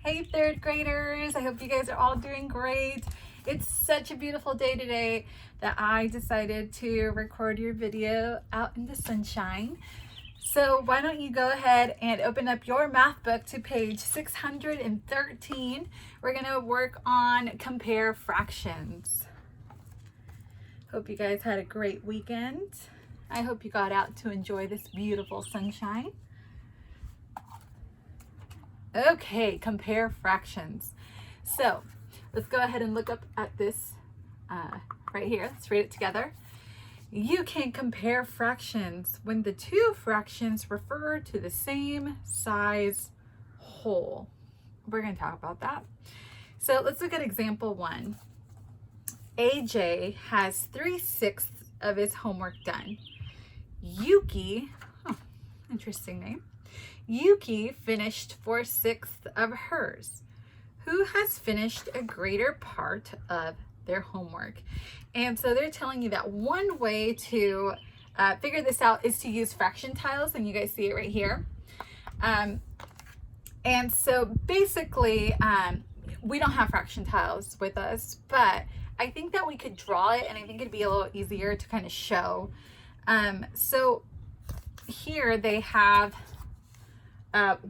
Hey third graders, I hope you guys are all doing great. It's such a beautiful day today that I decided to record your video out in the sunshine. So why don't you go ahead and open up your math book to page 613. We're gonna work on compare fractions. Hope you guys had a great weekend. I hope you got out to enjoy this beautiful sunshine. Okay, compare fractions. So let's go ahead and look up at this right here. Let's read it together. You can compare fractions when the two fractions refer to the same size whole. We're going to talk about that. So let's look at example 1. AJ has 3/6 of his homework done. Yuki, interesting name. Yuki finished 4/6 of hers. Who has finished a greater part of their homework? And so they're telling you that one way to figure this out is to use fraction tiles, and you guys see it right here. And so basically, we don't have fraction tiles with us, but I think that we could draw it, and I think it'd be a little easier to kind of show. So here they have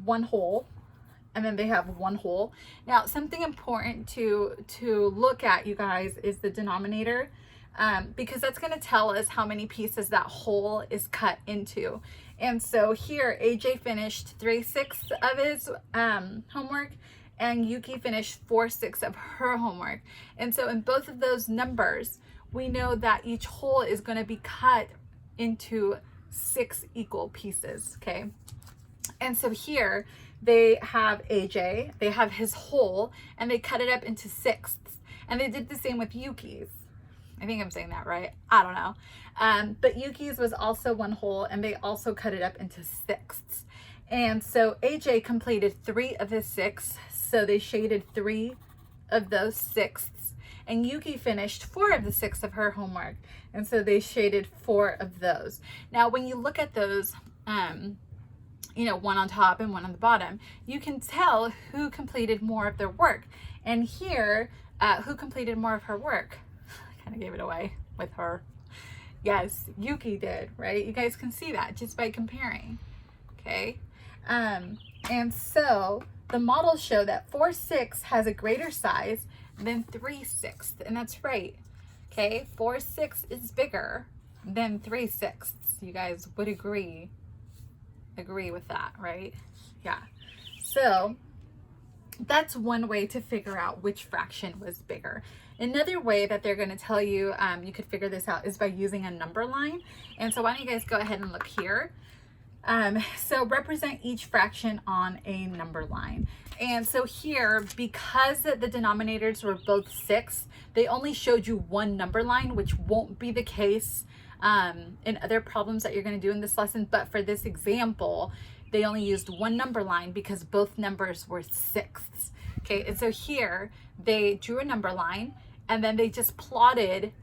one whole, and then they have one whole. Now, something important to look at, you guys, is the denominator, because that's going to tell us how many pieces that whole is cut into. And so here, AJ finished 3/6 of his homework, and Yuki finished 4/6 of her homework. And so in both of those numbers, we know that each whole is going to be cut into 6 equal pieces, okay? And so here they have AJ, they have his whole, and they cut it up into 6ths. And they did the same with Yuki's. I think I'm saying that right. I don't know. But Yuki's was also one whole, and they also cut it up into 6ths. And so AJ completed 3 of his 6, so they shaded 3 of those 6ths. And Yuki finished 4 of the 6 of her homework, and so they shaded 4 of those. Now, when you look at those, you know, one on top and one on the bottom, you can tell who completed more of their work. And here, who completed more of her work? I kind of gave it away with her. Yes, Yuki did, right? You guys can see that just by comparing, okay? And so the models show that 4/6 has a greater size than 3/6, and that's right, okay? 4/6 is bigger than 3/6. You guys would agree with that, right? Yeah. So that's one way to figure out which fraction was bigger. Another way that they're going to tell you you could figure this out is by using a number line. And so why don't you guys go ahead and look here. So represent each fraction on a number line. And so here, because the denominators were both 6, they only showed you one number line, which won't be the case in other problems that you're going to do in this lesson. But for this example, they only used one number line because both numbers were 6ths. Okay, and so here they drew a number line, and then they just plotted,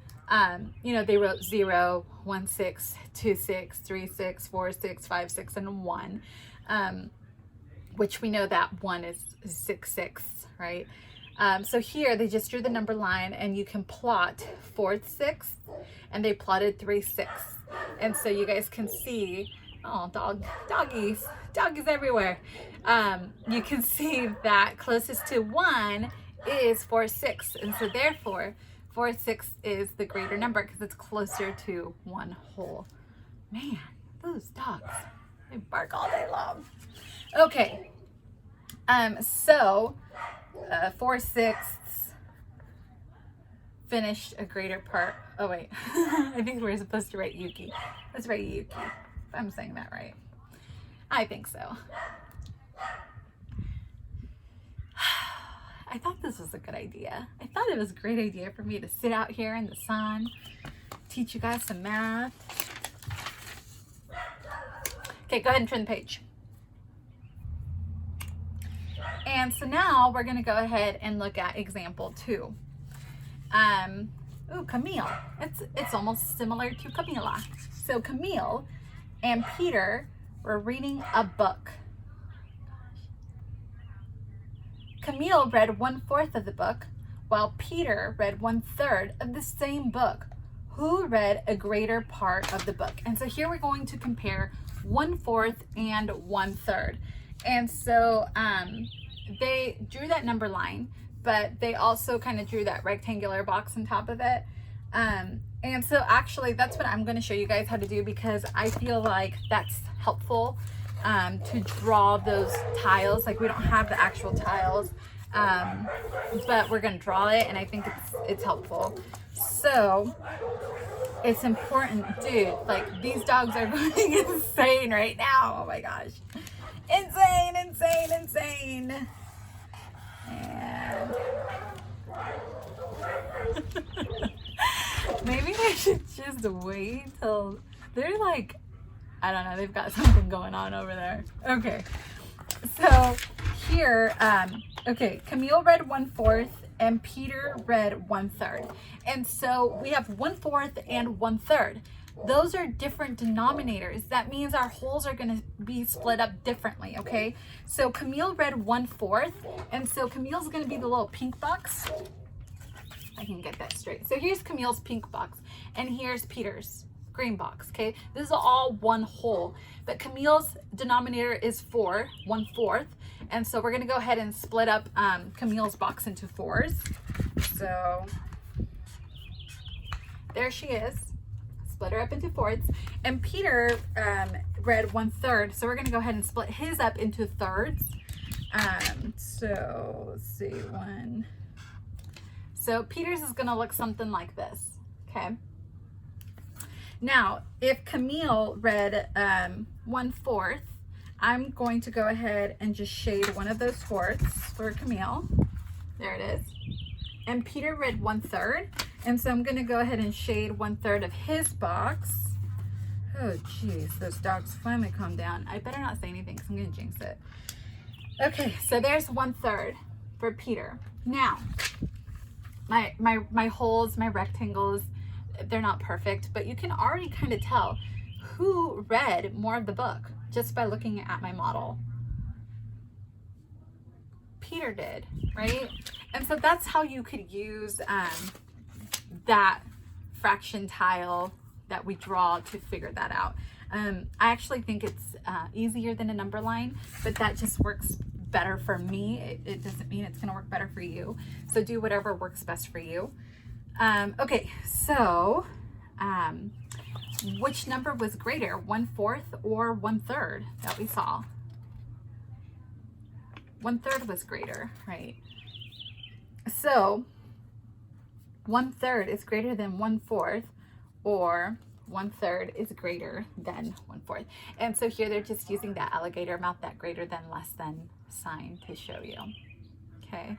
you know, they wrote 0, 1, 6, 2, 6, 3, 6, 4, 6, 5, 6, and 1, which we know that 1 is 6/6, right? So here they just drew the number line, and you can plot 4/6, and they plotted 3/6. And so you guys can see, oh, doggies everywhere. You can see that closest to 1 is 4/6, and so therefore 4/6 is the greater number because it's closer to one whole. Man, those dogs, they bark all day long. Okay, so 4/6 finished a greater part. Oh wait, I think we're supposed to write Yuki. Let's write Yuki, if I'm saying that right. I think so. I thought this was a good idea. I thought it was a great idea for me to sit out here in the sun, teach you guys some math. Okay, go ahead and turn the page. And so now we're going to go ahead and look at example 2. Ooh, Camille. It's almost similar to Camila. So Camille and Peter were reading a book. Camille read 1/4 of the book, while Peter read 1/3 of the same book. Who read a greater part of the book? And so here we're going to compare 1/4 and 1/3. And so they drew that number line, but they also kind of drew that rectangular box on top of it. And so actually that's what I'm going to show you guys how to do, because I feel like that's helpful to draw those tiles. Like we don't have the actual tiles, but we're going to draw it, and I think it's helpful. So it's important, dude, like these dogs are going insane right now. Oh my gosh. Insane, insane, insane. And maybe I should just wait till they're like, I don't know, they've got something going on over there. Okay. So here, okay, Camille read 1/4 and Peter read 1/3. And so we have 1/4 and 1/3. Those are different denominators. That means our wholes are going to be split up differently, okay? So Camille read 1/4, and so Camille's going to be the little pink box. I can get that straight. So here's Camille's pink box, and here's Peter's green box, okay? This is all one whole, but Camille's denominator is 4, 1/4, and so we're going to go ahead and split up Camille's box into 4s. So there she is. Split her up into 4ths. And Peter read 1/3, so we're going to go ahead and split his up into 3rds. So let's see, one. So Peter's is going to look something like this, okay? Now, if Camille read 1/4, I'm going to go ahead and just shade one of those 4ths for Camille. There it is. And Peter read 1/3, and so I'm going to go ahead and shade 1/3 of his box. Oh geez, those dogs finally calm down. I better not say anything because I'm going to jinx it. Okay, so there's 1/3 for Peter. Now, my holes, my rectangles, they're not perfect, but you can already kind of tell who read more of the book just by looking at my model. Peter did, right? And so that's how you could use that fraction tile that we draw to figure that out. I actually think it's easier than a number line, but that just works better for me. It doesn't mean it's going to work better for you. So do whatever works best for you. Okay, so which number was greater, 1/4 or 1/3 that we saw? 1/3 was greater, right? So 1/3 is greater than 1/4, or 1/3 is greater than 1/4. And so here they're just using that alligator mouth, that greater than, less than sign to show you. Okay.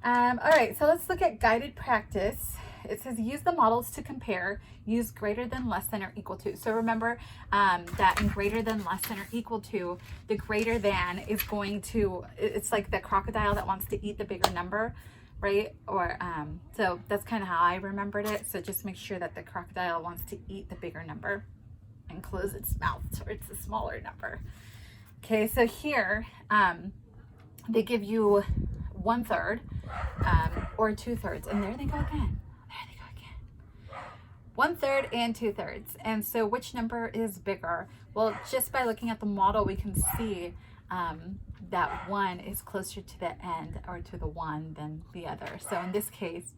All right, so let's look at guided practice. It says use the models to compare, use greater than, less than, or equal to. So remember that in greater than, less than, or equal to, the greater than is going to, it's like the crocodile that wants to eat the bigger number, right? Or so that's kind of how I remembered it. So just make sure that the crocodile wants to eat the bigger number and close its mouth towards the smaller number. Okay, so here they give you 1/3 or 2/3, and there they go again. 1/3 and 2/3. And so which number is bigger? Well, just by looking at the model, we can see that one is closer to the end, or to the 1, than the other. So in this case,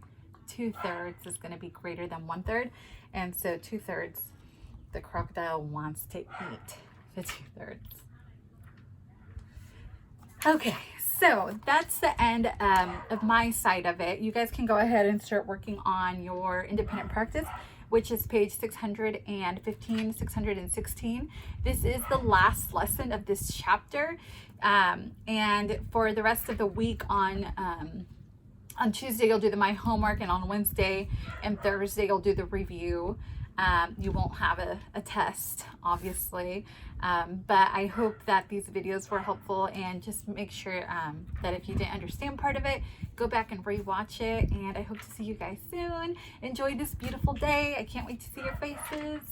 2/3 is going to be greater than 1/3. And so 2/3, the crocodile wants to eat the 2/3. Okay, so that's the end of my side of it. You guys can go ahead and start working on your independent practice, which is page 615, 616. This is the last lesson of this chapter. And for the rest of the week, on Tuesday, you'll do my homework, and on Wednesday and Thursday, you'll do the review. You won't have a test, obviously, but I hope that these videos were helpful, and just make sure that if you didn't understand part of it, go back and rewatch it, and I hope to see you guys soon. Enjoy this beautiful day. I can't wait to see your faces.